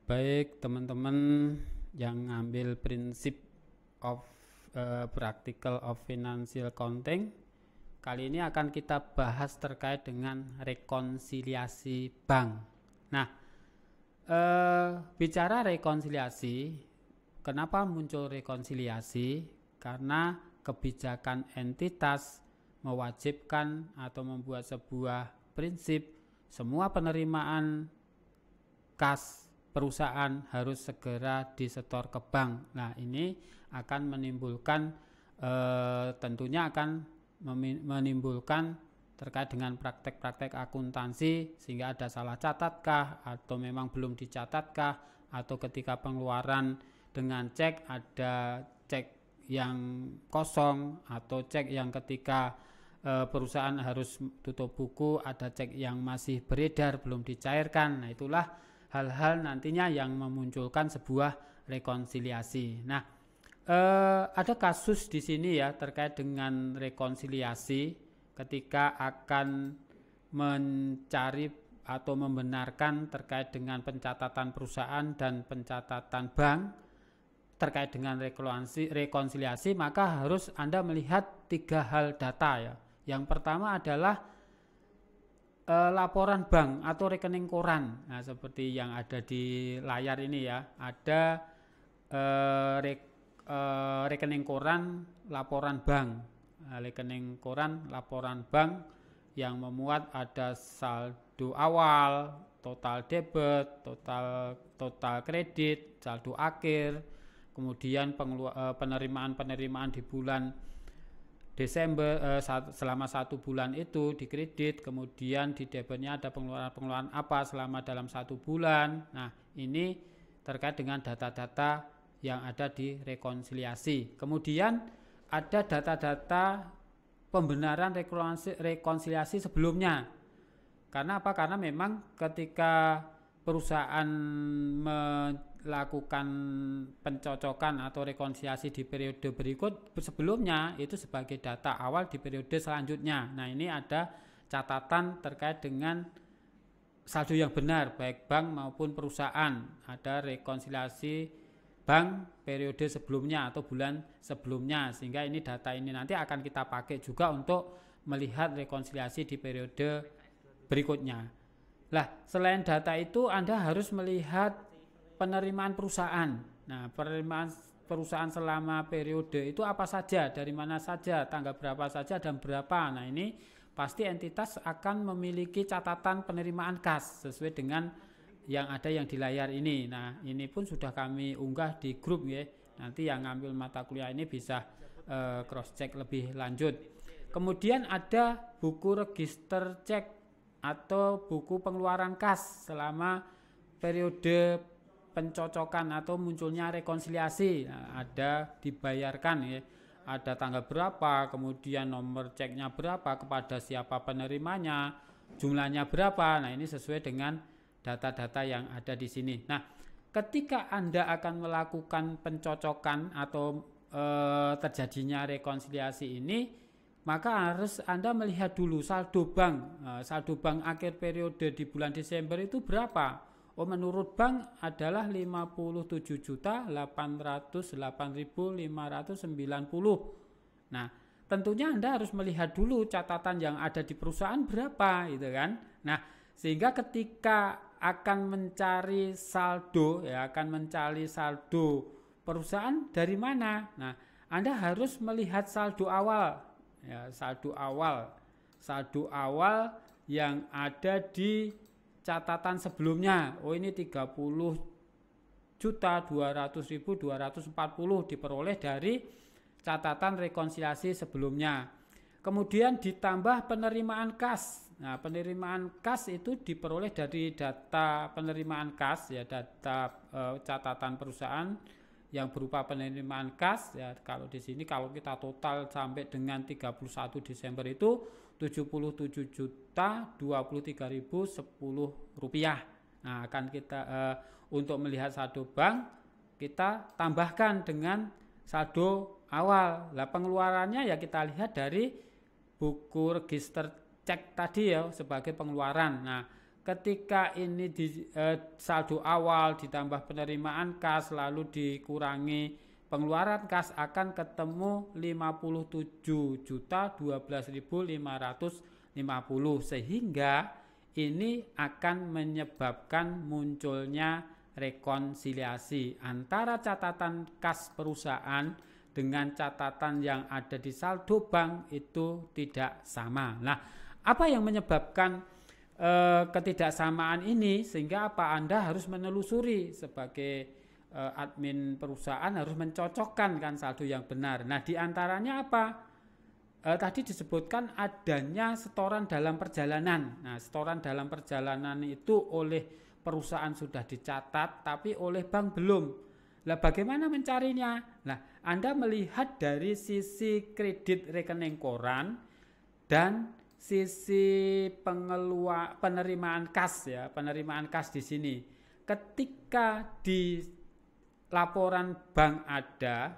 Baik teman-teman yang ngambil prinsip of practical of financial accounting, kali ini akan kita bahas terkait dengan rekonsiliasi bank. Nah, bicara rekonsiliasi, kenapa muncul rekonsiliasi? Karena kebijakan entitas mewajibkan atau membuat sebuah prinsip semua penerimaan kas perusahaan harus segera disetor ke bank. Nah, ini akan menimbulkan tentunya akan menimbulkan terkait dengan praktek-praktek akuntansi, sehingga ada salah catatkah atau memang belum dicatatkah, atau ketika pengeluaran dengan cek ada cek yang kosong atau cek yang ketika perusahaan harus tutup buku ada cek yang masih beredar belum dicairkan. Nah, itulah hal-hal nantinya yang memunculkan sebuah rekonsiliasi. Nah, ada kasus di sini ya terkait dengan rekonsiliasi ketika akan mencari atau membenarkan terkait dengan pencatatan perusahaan dan pencatatan bank terkait dengan rekonsiliasi, maka harus Anda melihat 3 hal data ya. Yang pertama adalah laporan bank atau rekening koran. Nah, seperti yang ada di layar ini ya, ada rekening koran laporan bank. Rekening koran laporan bank yang memuat ada saldo awal, total debit, total kredit, saldo akhir, kemudian penerimaan di bulan Desember selama 1 bulan itu di kredit, kemudian di debitnya ada pengeluaran apa selama dalam 1 bulan. Nah, ini terkait dengan data-data yang ada di rekonsiliasi. Kemudian ada data-data pembenaran rekonsiliasi sebelumnya. Karena apa? Karena memang ketika perusahaan melakukan pencocokan atau rekonsiliasi di periode berikut sebelumnya itu sebagai data awal di periode selanjutnya. Nah, ini ada catatan terkait dengan saldo yang benar baik bank maupun perusahaan. Ada rekonsiliasi bank periode sebelumnya atau bulan sebelumnya, sehingga ini data ini nanti akan kita pakai juga untuk melihat rekonsiliasi di periode berikutnya. Lah, selain data itu Anda harus melihat penerimaan perusahaan. Nah, penerimaan perusahaan selama periode itu apa saja, dari mana saja, tanggal berapa saja dan berapa. Nah, ini pasti entitas akan memiliki catatan penerimaan kas sesuai dengan yang ada yang di layar ini. Nah, ini pun sudah kami unggah di grup ya. Nanti yang ngambil mata kuliah ini bisa cross check lebih lanjut. Kemudian ada buku register cek atau buku pengeluaran kas selama periode pencocokan atau munculnya rekonsiliasi. Nah, ada dibayarkan ya, ada tanggal berapa, kemudian nomor ceknya berapa, kepada siapa penerimanya, jumlahnya berapa. Nah, ini sesuai dengan data-data yang ada di sini. Nah, ketika Anda akan melakukan pencocokan atau terjadinya rekonsiliasi ini, maka harus Anda melihat dulu saldo bank. Saldo bank akhir periode di bulan Desember itu berapa? Oh, menurut bank adalah 57.808.590. Nah, tentunya Anda harus melihat dulu catatan yang ada di perusahaan berapa, gitu kan? Nah, sehingga ketika akan mencari saldo ya, akan mencari saldo perusahaan dari mana? Nah, Anda harus melihat saldo awal. Ya, saldo awal yang ada di catatan sebelumnya. Oh, ini 30.200.240 diperoleh dari catatan rekonsiliasi sebelumnya. Kemudian ditambah penerimaan kas. Nah, penerimaan kas itu diperoleh dari data penerimaan kas ya, data catatan perusahaan yang berupa penerimaan kas ya. Kalau di sini kalau kita total sampai dengan 31 Desember itu 77.023.010 rupiah. Nah, akan kita untuk melihat saldo bank kita tambahkan dengan saldo awal. Lah, pengeluarannya ya kita lihat dari buku register cek tadi ya sebagai pengeluaran. Nah, ketika ini saldo awal ditambah penerimaan kas lalu dikurangi pengeluaran kas akan ketemu 57.012.550, sehingga ini akan menyebabkan munculnya rekonsiliasi antara catatan kas perusahaan dengan catatan yang ada di saldo bank itu tidak sama. Nah, apa yang menyebabkan ketidaksamaan ini, sehingga apa Anda harus menelusuri sebagai admin perusahaan, harus mencocokkan kan saldo yang benar. Nah, diantaranya apa? Tadi disebutkan adanya setoran dalam perjalanan. Nah, setoran dalam perjalanan itu oleh perusahaan sudah dicatat, tapi oleh bank belum. Nah, bagaimana mencarinya? Nah, Anda melihat dari sisi kredit rekening koran dan sisi penerimaan kas ya, penerimaan kas di sini. Ketika di laporan bank ada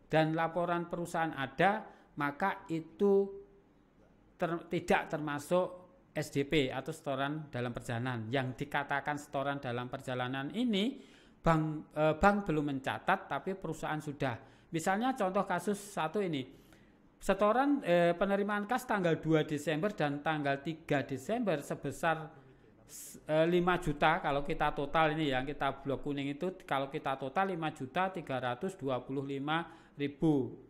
dan laporan perusahaan ada, maka itu tidak termasuk SDP atau setoran dalam perjalanan. Yang dikatakan setoran dalam perjalanan ini bank belum mencatat tapi perusahaan sudah. Misalnya contoh kasus satu ini. Setoran penerimaan kas tanggal 2 Desember dan tanggal 3 Desember sebesar 5 juta kalau kita total ini ya, kita blok kuning itu kalau kita total 5.325.000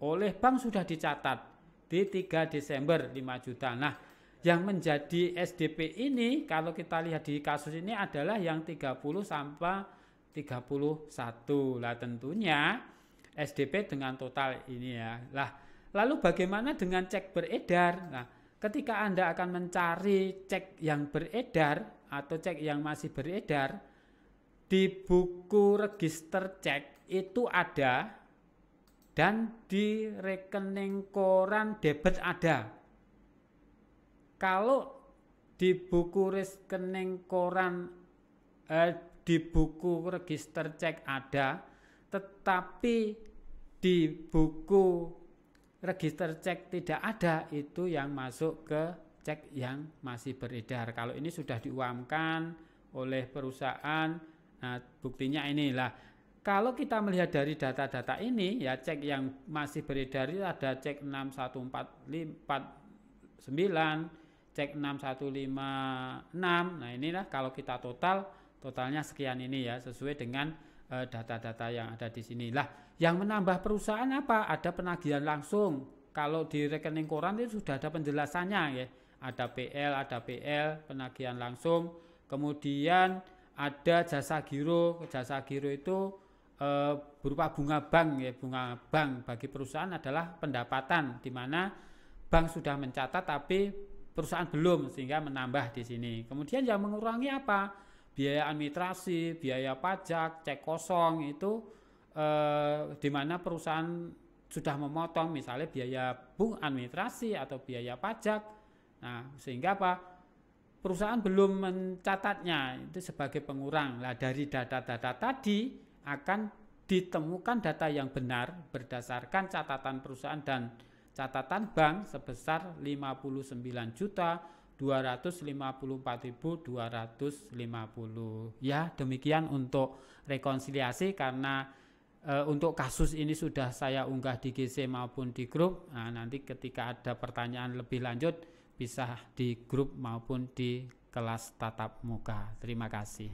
oleh bank sudah dicatat di 3 Desember 5 juta. Nah, yang menjadi SDP ini kalau kita lihat di kasus ini adalah yang 30 sampai 31. Lah tentunya SDP dengan total ini ya. Lah, lalu bagaimana dengan cek beredar? Nah, ketika Anda akan mencari cek yang beredar atau cek yang masih beredar, di buku register cek itu ada dan di rekening koran debit ada. Kalau di buku rekening koran, di buku register cek ada, tetapi di buku register cek tidak ada, itu yang masuk ke cek yang masih beredar. Kalau ini sudah diuangkan oleh perusahaan, nah buktinya inilah. Kalau kita melihat dari data-data ini ya, cek yang masih beredar itu ada cek 6149, cek 6156. Nah inilah kalau kita totalnya sekian ini ya, sesuai dengan data-data yang ada di sini. Lah, yang menambah perusahaan apa? Ada penagihan langsung. Kalau di rekening koran itu sudah ada penjelasannya ya. Ada PL, penagihan langsung. Kemudian ada jasa giro. Jasa giro itu berupa bunga bank ya. Bunga bank bagi perusahaan adalah pendapatan, di mana bank sudah mencatat tapi perusahaan belum, sehingga menambah di sini. Kemudian yang mengurangi apa? Biaya administrasi, biaya pajak, cek kosong itu di mana perusahaan sudah memotong misalnya biaya administrasi atau biaya pajak. Nah, sehingga apa? Perusahaan belum mencatatnya, itu sebagai pengurang. Nah, dari data-data tadi akan ditemukan data yang benar berdasarkan catatan perusahaan dan catatan bank sebesar 59.254.250. Ya, demikian untuk rekonsiliasi, karena untuk kasus ini sudah saya unggah di GC maupun di grup. Nah, nanti ketika ada pertanyaan lebih lanjut bisa di grup maupun di kelas tatap muka. Terima kasih.